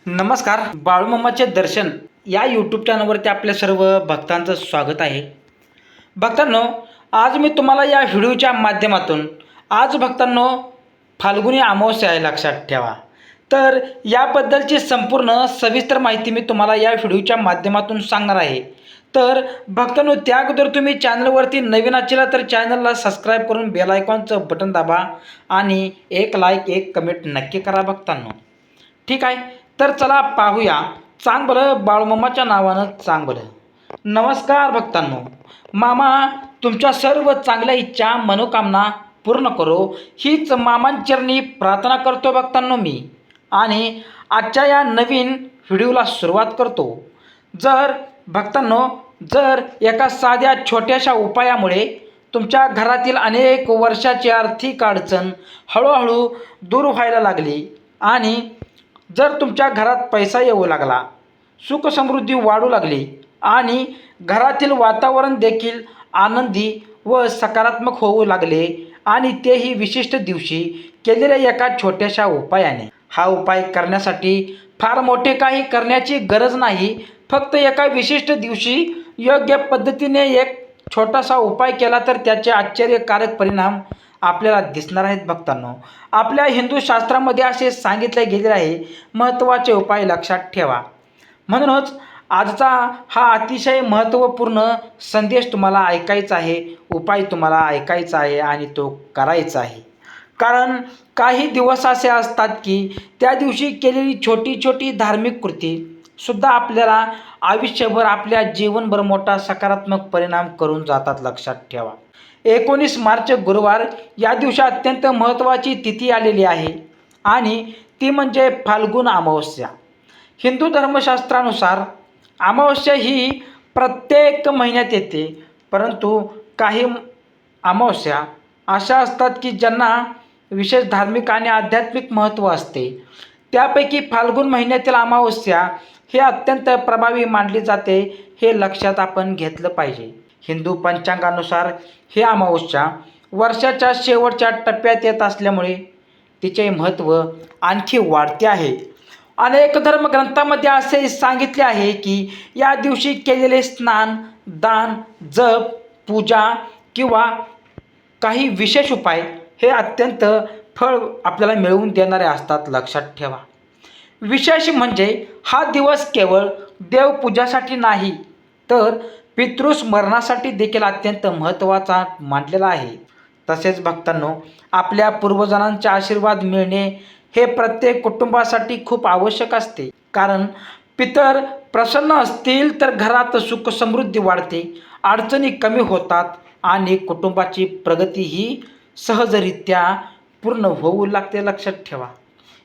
नमस्कार. बाळूमामाचे दर्शन या यूट्यूब चॅनलवरती आपल्या सर्व भक्तांचं स्वागत आहे. भक्तांनो, आज मी तुम्हाला या व्हिडिओच्या माध्यमातून आज भक्तांनो फाल्गुनी अमावस्या आहे, लक्षात ठेवा. तर याबद्दलची संपूर्ण सविस्तर माहिती मी तुम्हाला या व्हिडिओच्या माध्यमातून सांगणार आहे. तर भक्तांनो, त्या अगोदर तुम्ही चॅनलवरती नवीन असाल तर चॅनलला सबस्क्राईब करून बेल आयकॉनचं बटन दाबा आणि एक लाईक एक कमेंट नक्की करा भक्तांनो. ठीक आहे. तर चला पाहूया चांगलं बाळूमामाच्या नावानं चांगलं. नमस्कार भक्तांनो. मामा तुमच्या सर्व चांगल्या इच्छा मनोकामना पूर्ण करो हीच मामांचरणी प्रार्थना करतो भक्तांनो मी. आणि आजच्या या नवीन व्हिडिओला सुरुवात करतो. जर एका साध्या छोट्याशा उपायामुळे तुमच्या घरातील अनेक वर्षाची आर्थिक अडचण हळूहळू दूर व्हायला लागली आणि जर तुमच्या घरात पैसा येऊ लागला, सुख समृद्धी वाढू लागली आणि घरातील वातावरण देखील आनंदी व सकारात्मक होऊ लागले आणि तेही विशिष्ट दिवशी केलेल्या एका छोट्याशा उपायाने. हा उपाय करण्यासाठी फार मोठे काही करण्याची गरज नाही. फक्त एका विशिष्ट दिवशी योग्य पद्धतीने एक छोटासा उपाय केला तर त्याचे आश्चर्यकारक परिणाम आपल्याला दिसणार आहेत भक्तांनो. आपल्या हिंदू शास्त्रामध्ये असे सांगितले गेले आहे, महत्त्वाचे उपाय लक्षात ठेवा. म्हणूनच आजचा हा अतिशय महत्त्वपूर्ण संदेश तुम्हाला ऐकायचा आहे, उपाय तुम्हाला ऐकायचा आहे आणि तो करायचा आहे. कारण काही दिवस असे असतात की त्या दिवशी केलेली छोटी छोटी धार्मिक कृती सुद्धा आपल्याला आयुष्यभर आपल्या जीवनभर मोठा सकारात्मक परिणाम करून जातात, लक्षात ठेवा. 19 मार्च गुरुवार या दिवशी अत्यंत महत्त्वाची तिथी आलेली आहे आणि ती म्हणजे फाल्गुन अमावस्या. हिंदू धर्मशास्त्रानुसार अमावस्या ही प्रत्येक महिन्यात येते, परंतु काही अमावस्या अशा असतात की ज्यांना विशेष धार्मिक आणि आध्यात्मिक महत्त्व असते. त्यापैकी फाल्गुन महिन्यातील अमावस्या हे अत्यंत प्रभावी मानली जाते, हे लक्षात आपण घेतलं पाहिजे. हिंदू पंचांगानुसार ही अमावस्या वर्षाच्या शेवटच्या टप्प्यात येत असल्यामुळे तिचे महत्त्व आणखी वाढते आहे. अनेक धर्मग्रंथामध्ये असे सांगितले आहे की या दिवशी केलेले स्नान, दान, जप, पूजा किंवा काही विशेष उपाय हे अत्यंत फळ आपल्याला मिळवून देणारे असतात, लक्षात ठेवा. विशेष म्हणजे हा दिवस केवळ देवपूजासाठी नाही तर पितृस्मरणासाठी देखील अत्यंत महत्त्वाचा मानलेला आहे. तसेच भक्तांनो, आपल्या पूर्वजांचे आशीर्वाद मिळणे हे प्रत्येक कुटुंबासाठी खूप आवश्यक असते. कारण पितर प्रसन्न असतील तर घरात सुख समृद्धी वाढते, अडचणी कमी होतात आणि कुटुंबाची प्रगती ही सहजरित्या पूर्ण होऊ लागते, लक्षात ठेवा.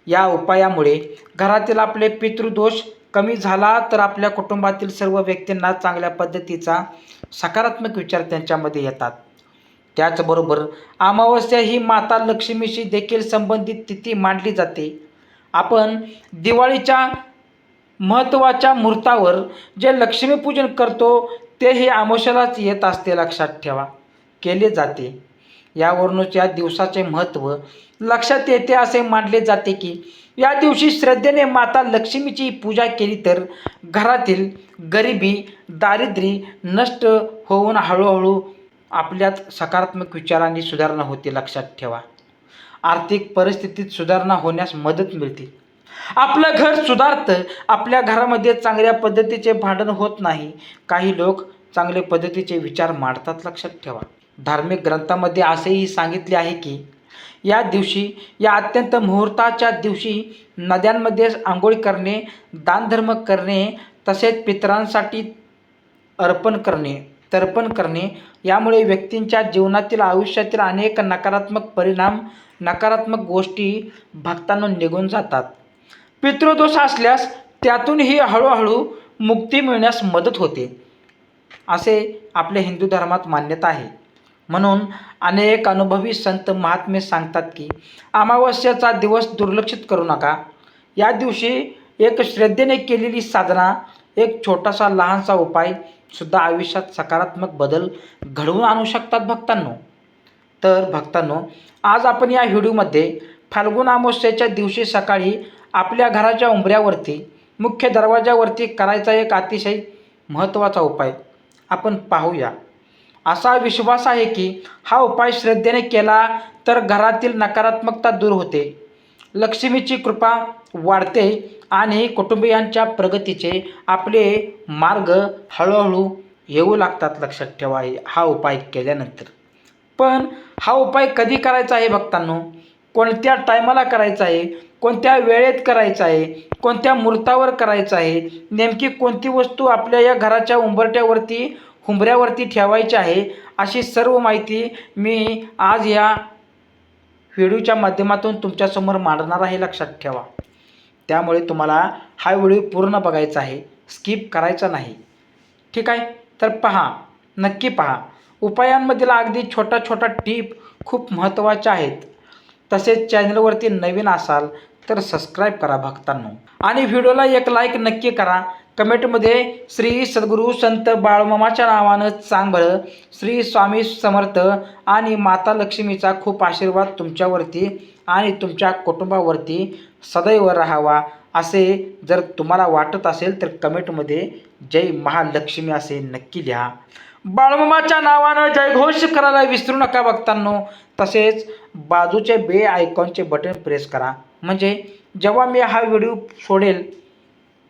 या उपायामुळे घरातील आपले पितृदोष कमी झाला तर आपल्या कुटुंबातील सर्व व्यक्तींना चांगल्या पद्धतीचा सकारात्मक विचार त्यांच्यामध्ये येतात. त्याचबरोबर अमावस्या ही माता लक्ष्मीशी देखील संबंधित तिथी मानली जाते. आपण दिवाळीच्या महत्त्वाच्या मुहूर्तावर जे लक्ष्मीपूजन करतो ते हे अमावस्येलाच येत असते, लक्षात ठेवा, केले जाते. यावरूनच या दिवसाचे महत्त्व लक्षात येते. असे मानले जाते की या दिवशी श्रद्धेने माता लक्ष्मीची पूजा केली तर घरातील गरिबी दारिद्र्य नष्ट होऊन हळूहळू आपल्यात सकारात्मक विचारांनी सुधारणा होते, लक्षात ठेवा. आर्थिक परिस्थितीत सुधारणा होण्यास मदत मिळते. आपलं घर सुधारतं. आपल्या घरामध्ये चांगल्या पद्धतीचे भांडण होत नाही. काही लोक चांगल्या पद्धतीचे विचार मांडतात, लक्षात ठेवा. धार्मिक ग्रंथामध्ये असेही सांगितले आहे की या दिवशी, या अत्यंत मुहूर्ताच्या दिवशी नद्यांमध्ये आंघोळ करणे, दानधर्म करणे, तसेच पितरांसाठी तर्पण करणे यामुळे व्यक्तींच्या जीवनातील आयुष्यातील अनेक नकारात्मक गोष्टी भक्तांना निघून जातात. पितृदोष असल्यास त्यातूनही हळूहळू मुक्ती मिळण्यास मदत होते, असे आपल्या हिंदू धर्मात मान्यता आहे. म्हणून अनेक अनुभवी संत महात्मे सांगतात की अमावस्येचा दिवस दुर्लक्षित करू नका. या दिवशी एक श्रद्धेने केलेली साधना, एक छोटासा लहानसा उपाय सुद्धा आयुष्यात सकारात्मक बदल घडवून आणू शकतात भक्तांनो. तर भक्तांनो, आज आपण या व्हिडिओमध्ये फाल्गुन अमावस्येच्या दिवशी सकाळी आपल्या घराच्या उंबऱ्यावरती मुख्य दरवाजावरती करायचा एक अतिशय महत्त्वाचा उपाय आपण पाहूया. असा विश्वास आहे की हा उपाय श्रद्धेने केला तर घरातील नकारात्मकता दूर होते, लक्ष्मीची कृपा वाढते आणि कुटुंबियांच्या प्रगतीचे आपले मार्ग हळूहळू येऊ लागतात. लक्षात ठेवा हा उपाय केल्यानंतर. पण हा उपाय कधी करायचा आहे भक्तांनो, कोणत्या टायमाला करायचा आहे, कोणत्या वेळेत करायचा आहे, कोणत्या मुहूर्तावर करायचा आहे, नेमकी कोणती वस्तू आपल्या या घराच्या हुंबऱ्यावरती ठेवायची आहे, अशी सर्व माहिती मी आज या व्हिडिओच्या माध्यमातून तुमच्यासमोर मांडणार आहे. लक्षात ठेवा. त्यामुळे तुम्हाला हा व्हिडिओ पूर्ण बघायचा आहे, स्किप करायचा नाही. ठीक आहे, तर पहा, नक्की पहा. उपायांमधील अगदी छोटा छोटा टीप खूप महत्त्वाच्या आहेत. तसेच चॅनलवरती नवीन असाल तर सबस्क्राईब करा भक्तांनो, आणि व्हिडिओला एक लाईक नक्की करा. कमेंटमध्ये श्री सद्गुरू संत बाळूमामाच्या नावानं सांग बरं. श्री स्वामी समर्थ आणि माता लक्ष्मीचा खूप आशीर्वाद तुमच्यावरती आणि तुमच्या कुटुंबावरती सदैव राहावा असे जर तुम्हाला वाटत असेल तर कमेंटमध्ये जय महालक्ष्मी असे नक्की लिहा. बाळूमामाच्या नावानं जयघोष करायला विसरू नका भक्तांनो. तसेच बाजूचे बे आयकॉनचे बटन प्रेस करा, म्हणजे जेव्हा मी हा व्हिडिओ सोडेल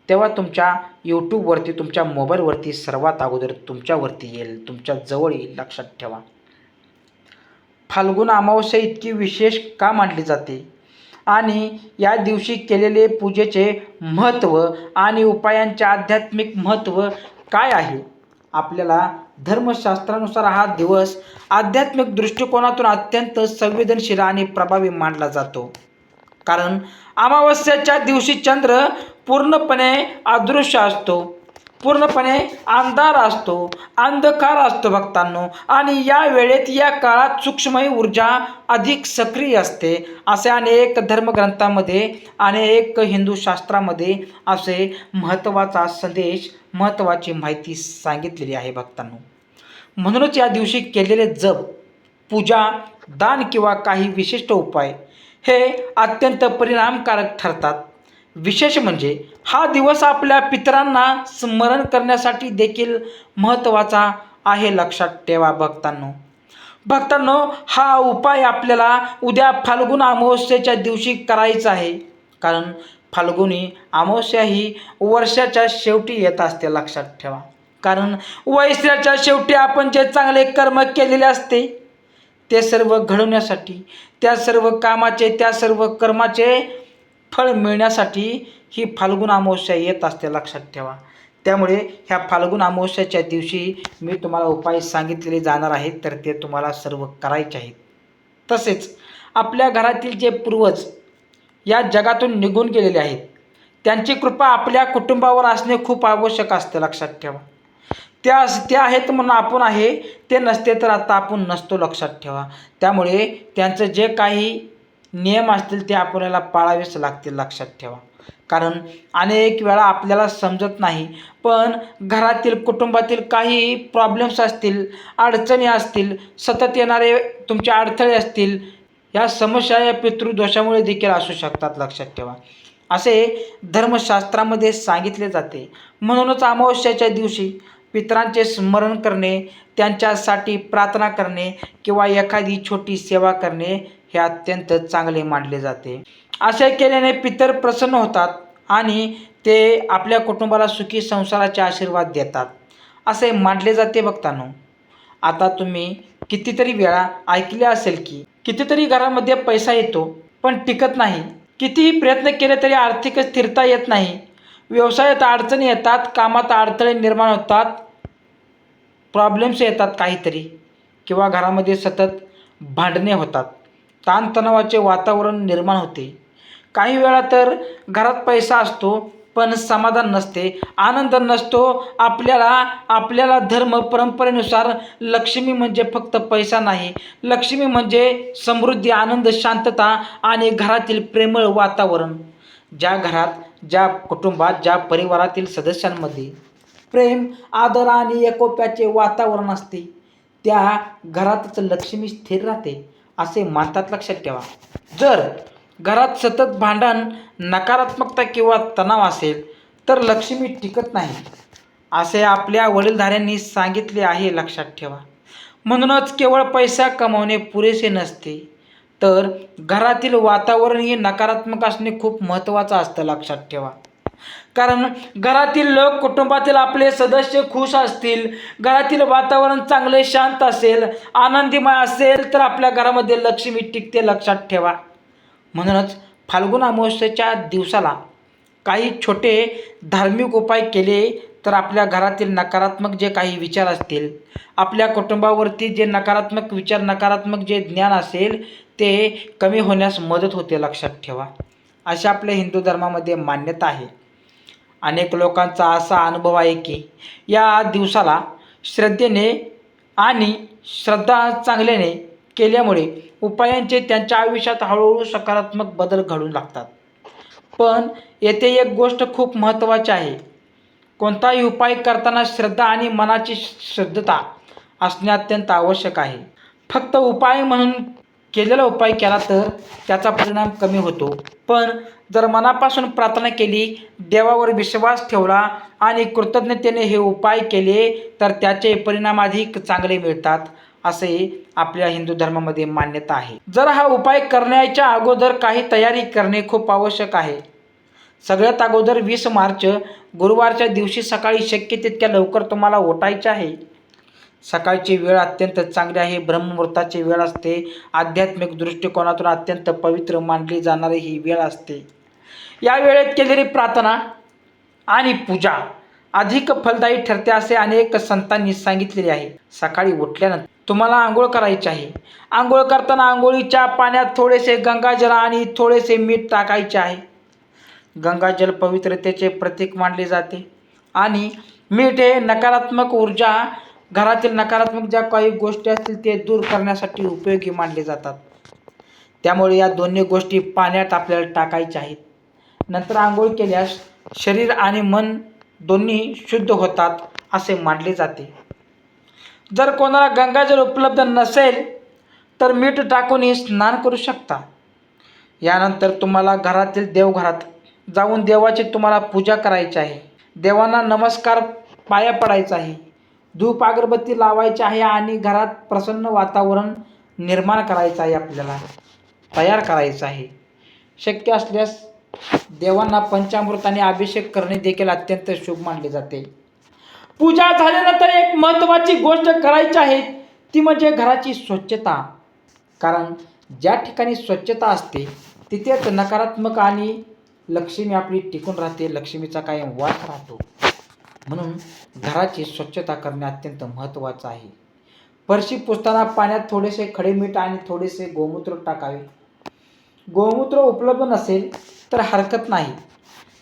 तेव्हा तुमच्या यूट्यूबवरती, तुमच्या मोबाईलवरती सर्वात अगोदर तुमच्यावरती येईल, तुमच्या जवळ येईल. लक्षात ठेवा. फाल्गुन अमावस्या इतकी विशेष का मानली जाते आणि या दिवशी केलेले पूजेचे महत्त्व आणि उपायांचे आध्यात्मिक महत्त्व काय आहे? आपल्याला धर्मशास्त्रानुसार हा दिवस आध्यात्मिक दृष्टिकोनातून अत्यंत संवेदनशील आणि प्रभावी मानला जातो. कारण अमावस्येच्या दिवशी चंद्र पूर्णपणे अदृश्य असतो, पूर्णपणे अंधकार असतो भक्तांनो. आणि या वेळेत, या काळात सूक्ष्म ऊर्जा अधिक सक्रिय असते असे अनेक धर्मग्रंथामध्ये, अनेक हिंदू शास्त्रामध्ये असे महत्त्वाचा संदेश, महत्त्वाची माहिती सांगितलेली आहे भक्तांनो. म्हणूनच या दिवशी केलेले जप, पूजा, दान किंवा काही विशिष्ट उपाय हे अत्यंत परिणामकारक ठरतात. विशेष म्हणजे हा दिवस आपल्या पितरांना स्मरण करण्यासाठी देखील महत्त्वाचा आहे. लक्षात ठेवा भक्तांनो, हा उपाय आपल्याला उद्या फाल्गुन अमावस्येच्या दिवशी करायचा आहे. कारण फाल्गुनी अमावस्या ही वर्षाच्या शेवटी येत असते. लक्षात ठेवा. कारण वैशाखाच्या शेवटी आपण जे चांगले कर्म केलेले असते ते सर्व घडवण्यासाठी, त्या सर्व कामाचे, त्या सर्व कर्माचे फळ मिळण्यासाठी ही फाल्गुन अमावस्या येत असते. लक्षात ठेवा. त्यामुळे ह्या फाल्गुन अमावस्याच्या दिवशी मी तुम्हाला उपाय सांगितलेले जाणार आहेत, तर ते तुम्हाला सर्व करायचे आहेत. तसेच आपल्या घरातील जे पूर्वज या जगातून निघून गेलेले आहेत त्यांची कृपा आपल्या कुटुंबावर असणे खूप आवश्यक असते. लक्षात ठेवा. ते आहेत म्हणून आपण आहे, ते नसते तर आता आपण नसतो. लक्षात ठेवा. त्यामुळे त्यांचं जे काही नियम असतील ते आपल्याला पाळावेच लागतील. लक्षात ठेवा. कारण अनेक वेळा आपल्याला समजत नाही, पण घरातील, कुटुंबातील काही प्रॉब्लेम्स असतील, अडचणी असतील, सतत येणारे तुमचे अडथळे असतील, या समस्या या पितृदोषामुळे देखील असू शकतात. लक्षात ठेवा. असे धर्मशास्त्रामध्ये सांगितले जाते. म्हणूनच अमावस्येच्या दिवशी पितरांचे स्मरण करणे, त्यांच्यासाठी प्रार्थना करणे किंवा एखादी छोटी सेवा करणे हे अत्यंत चांगले मानले जाते. असे केल्याने पितर प्रसन्न होतात आणि ते आपल्या कुटुंबाला सुखी संसाराचे आशीर्वाद देतात असे मानले जाते. भक्तांनो, आता तुम्ही कितीतरी वेळा ऐकले असेल की कितीतरी घरामध्ये पैसा येतो पण टिकत नाही. कितीही प्रयत्न केले तरी आर्थिक स्थिरता येत नाही. व्यवसायात अडचणी येतात, कामात अडथळे निर्माण होतात, प्रॉब्लेम्स येतात काहीतरी, किंवा घरामध्ये सतत भांडणे होतात, ताणतणावाचे वातावरण निर्माण होते. काही वेळा तर घरात पैसा असतो पण समाधान नसते, आनंद नसतो. आपल्याला धर्म परंपरेनुसार लक्ष्मी म्हणजे फक्त पैसा नाही, लक्ष्मी म्हणजे समृद्धी, आनंद, शांतता आणि घरातील प्रेमळ वातावरण. ज्या घरात, ज्या कुटुंबात, ज्या परिवारातील सदस्यांमध्ये प्रेम, आदर आणि एकोप्याचे वातावरण असते त्या घरातच लक्ष्मी स्थिर राहते असे मानतात. लक्षात ठेवा. जर घरात सतत भांडण, नकारात्मकता किंवा तणाव असेल तर लक्ष्मी टिकत नाही, असे आपल्या वडीलधाऱ्यांनी सांगितले आहे, लक्षात ठेवा. म्हणूनच केवळ पैसा कमावणे पुरेसे नसते, तर घरातील वातावरणही नकारात्मक असणे खूप महत्त्वाचं असतं, लक्षात ठेवा. कारण घरातील लोक, कुटुंबातील आपले सदस्य खुश असतील, घरातील वातावरण चांगले शांत असेल, आनंदीमय असेल तर आपल्या घरामध्ये लक्ष्मी टिकते, लक्षात ठेवा. म्हणूनच फाल्गुन अमावस्येच्या दिवसाला काही छोटे धार्मिक उपाय केले तर आपल्या घरातील नकारात्मक जे काही विचार असतील, आपल्या कुटुंबावरती जे नकारात्मक विचार, नकारात्मक जे ज्ञान असेल ते कमी होण्यास मदत होते, लक्षात ठेवा. अशा आपल्या हिंदू धर्मामध्ये मान्यता आहे. अनेक लोकांचा असा अनुभव आहे की या दिवसाला श्रद्धेने आणि श्रद्धा चांगल्याने केल्यामुळे उपायांचे त्यांच्या आयुष्यात हळूहळू सकारात्मक बदल घडून लागतात. पण येथे एक गोष्ट खूप महत्त्वाची आहे. कोणताही उपाय करताना श्रद्धा आणि मनाची शुद्धता असणे अत्यंत आवश्यक आहे. फक्त उपाय म्हणून केलेला उपाय केला तर त्याचा परिणाम कमी होतो, पण जर मनापासून प्रार्थना केली, देवावर विश्वास ठेवला आणि कृतज्ञतेने हे उपाय केले तर त्याचे परिणाम अधिक चांगले मिळतात, असे आपल्या हिंदू धर्मामध्ये मान्यता आहे. जर हा उपाय करण्याच्या अगोदर काही तयारी करणे खूप आवश्यक आहे. सगळ्यात अगोदर 20 मार्च गुरुवारच्या दिवशी सकाळी शक्य तितक्या लवकर तुम्हाला उठायचे आहे. सकाळची वेळ अत्यंत चांगली आहे, ब्रह्ममुहूर्ताची वेळ असते. आध्यात्मिक दृष्टिकोनातून अत्यंत पवित्र मानली जाणारी ही वेळ असते. या वेळेत केलेली प्रार्थना आणि पूजा अधिक फलदायी ठरते असे अनेक संतांनी सांगितलेले आहे. सकाळी उठल्यानंतर तुम्हाला आंघोळ करायची आहे. आंघोळ करताना आंघोळीच्या पाण्यात थोडेसे गंगाजल आणि थोडेसे मीठ टाकायचे आहे. गंगाजल पवित्रतेचे प्रतीक मानले जाते आणि मीठ हे नकारात्मक ऊर्जा, घरातील नकारात्मक ज्या काही गोष्टी असतील ते दूर करण्यासाठी उपयोगी मानले जातात. त्यामुळे या दोन्ही गोष्टी पाण्यात आपल्याला टाकायच्या आहेत. नंतर आंघोळ केल्यास शरीर आणि मन दोन्ही शुद्ध होतात असे मानले जाते. जर कोणाला गंगाजल उपलब्ध नसेल तर मीठ टाकूनही स्नान करू शकता. यानंतर तुम्हाला घरातील देवघरात जाऊन देवाची तुम्हाला पूजा करायची आहे. देवांना नमस्कार, पाया पडायचा आहे. धूप अगरबत्ती लावायची आहे आणि घरात प्रसन्न वातावरण निर्माण करायचं आहे, आपल्याला तयार करायचं आहे. शक्य असल्यास देवांना पंचामृताने अभिषेक करणे देखील अत्यंत शुभ मानले जाते. पूजा झाल्यानंतर एक महत्त्वाची गोष्ट करायची आहे, ती म्हणजे घराची स्वच्छता. कारण ज्या ठिकाणी स्वच्छता असते तिथेच नकारात्मक आणि लक्ष्मी आपली टिकून राहते, लक्ष्मीचा कायम वास राहतो. म्हणून घराची स्वच्छता करणे अत्यंत महत्त्वाचं आहे. फरशी पुसताना पाण्यात थोडेसे खडे मीठ आणि थोडेसे गोमूत्र टाकावे. गोमूत्र उपलब्ध नसेल तर हरकत नाही,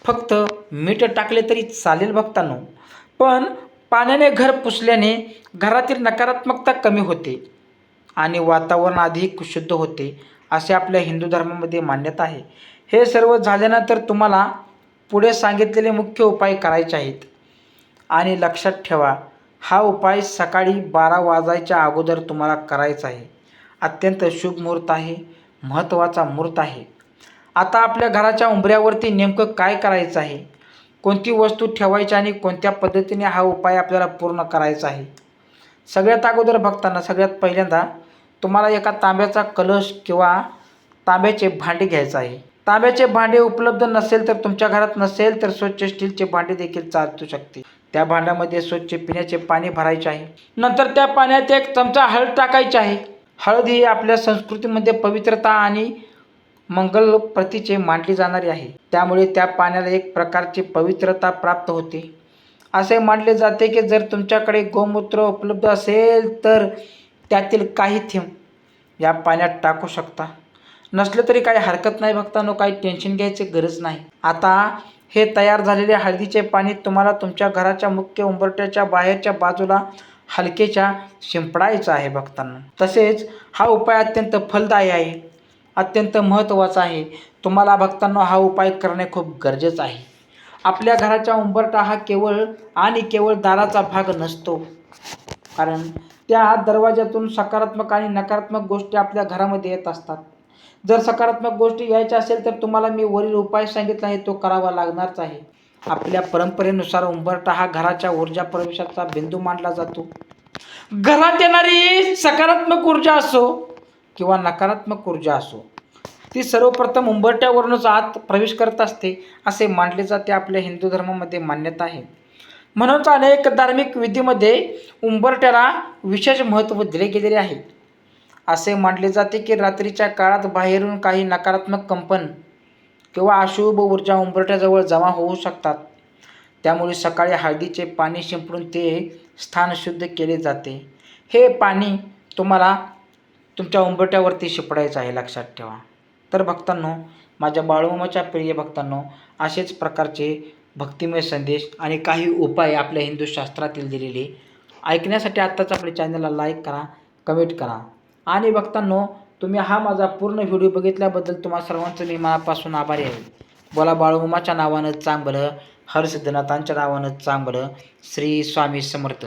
फक्त मीठ टाकले तरी चालेल भक्तांनो. पण पाण्याने घर पुसल्याने घरातील नकारात्मकता कमी होते आणि वातावरण अधिक शुद्ध होते, असे आपल्या हिंदू धर्मामध्ये मान्यता आहे. हे सर्व झाल्यानंतर तुम्हाला पुढे सांगितलेले मुख्य उपाय करायचे आहेत. आणि लक्षात ठेवा, हा उपाय सकाळी 12 वाजायच्या अगोदर तुम्हाला करायचा आहे. अत्यंत शुभ मुहूर्त आहे, महत्त्वाचा मुहूर्त आहे. आता आपल्या घराच्या उंबऱ्यावरती नेमकं काय करायचं आहे, कोणती वस्तू ठेवायची आणि कोणत्या पद्धतीने हा उपाय आपल्याला पूर्ण करायचा आहे. सगळ्यात अगोदर भक्तांना, सगळ्यात पहिल्यांदा तुम्हाला एका तांब्याचा कलश किंवा तांब्याचे भांडे घ्यायचं आहे. तांब्याचे भांडे उपलब्ध नसेल तर, तुमच्या घरात नसेल तर स्वच्छ स्टीलचे भांडे देखील चालू शकते. त्या भांड्यामध्ये स्वच्छ पिण्याचे पाणी भरायचे आहे. नंतर त्या पाण्यात 1 चमचा हळद टाकायची आहे. हळद ही आपल्या संस्कृतीमध्ये पवित्रता आणि मंगल प्रतीचे मानली जाणारी आहे. त्यामुळे त्या पाण्याला एक प्रकारची पवित्रता प्राप्त होते. असे मानले जाते की जर तुमच्याकडे गोमूत्र उपलब्ध असेल तर त्यातील काही थेंब या पाण्यात टाकू शकता. नसले तरी काही हरकत नाही भक्तांनो, काही टेन्शन घ्यायची गरज नाही. आता हे तयार झालेले हळदीचे पाणी तुम्हाला तुमच्या घराच्या मुख्य उंबरठ्याच्या बाहेरच्या बाजूला हलकेच्या शिंपडायचं आहे भक्तांनो. तसेच हा उपाय अत्यंत फलदायी आहे, अत्यंत महत्त्वाचा आहे. तुम्हाला भक्तांनो हा उपाय करणे खूप गरजेचं आहे. आपल्या घराच्या उंबरठा हा केवळ आणि केवळ दाराचा भाग नसतो, कारण त्या दरवाज्यातून सकारात्मक आणि नकारात्मक गोष्टी आपल्या घरामध्ये येत असतात. जर सकारात्मक गोष्टी यायच्या असेल तर तुम्हाला मी वरील उपाय सांगितला आहे तो करावा लागणारच आहे. आपल्या परंपरेनुसार उंबरठा हा घराच्या ऊर्जा प्रवेशाचा बिंदू मानला जातो. घरात येणारी सकारात्मक ऊर्जा असो किंवा नकारात्मक ऊर्जा असो, ती सर्वप्रथम उंबरठ्यावरूनच आत प्रवेश करत असते असे मानले जाते. आपल्या हिंदू धर्मामध्ये मान्यता आहे. म्हणूनच अनेक धार्मिक विधीमध्ये उंबरठ्याला विशेष महत्त्व दिले गेलेले आहे. असे मानले जाते की रात्रीच्या काळात बाहेरून काही नकारात्मक कंपन किंवा अशुभ ऊर्जा उंबरठ्याजवळ जमा होऊ शकतात. त्यामुळे सकाळी हळदीचे पाणी शिंपडून ते स्थान शुद्ध केले जाते. हे पाणी तुम्हाला तुमच्या उंबरठ्यावरती शिंपडायचं आहे, लक्षात ठेवा. तर भक्तांनो, माझ्या बाळूमामाच्या प्रिय भक्तांनो, असेच प्रकारचे भक्तिमय संदेश आणि काही उपाय आपल्या हिंदू शास्त्रातील दिलेले ऐकण्यासाठी आत्ताच आपल्या चॅनलला लाईक करा, कमेंट करा. आणि भक्तांनो, तुम्ही हा माझा पूर्ण व्हिडिओ बघितल्याबद्दल तुम्हा सर्वांचं मी मनापासून आभारी आहे. बोला बाळूमामाच्या नावानं चांगलं, हरसिद्धनाथांच्या नावानं चांगलं. श्री स्वामी समर्थ.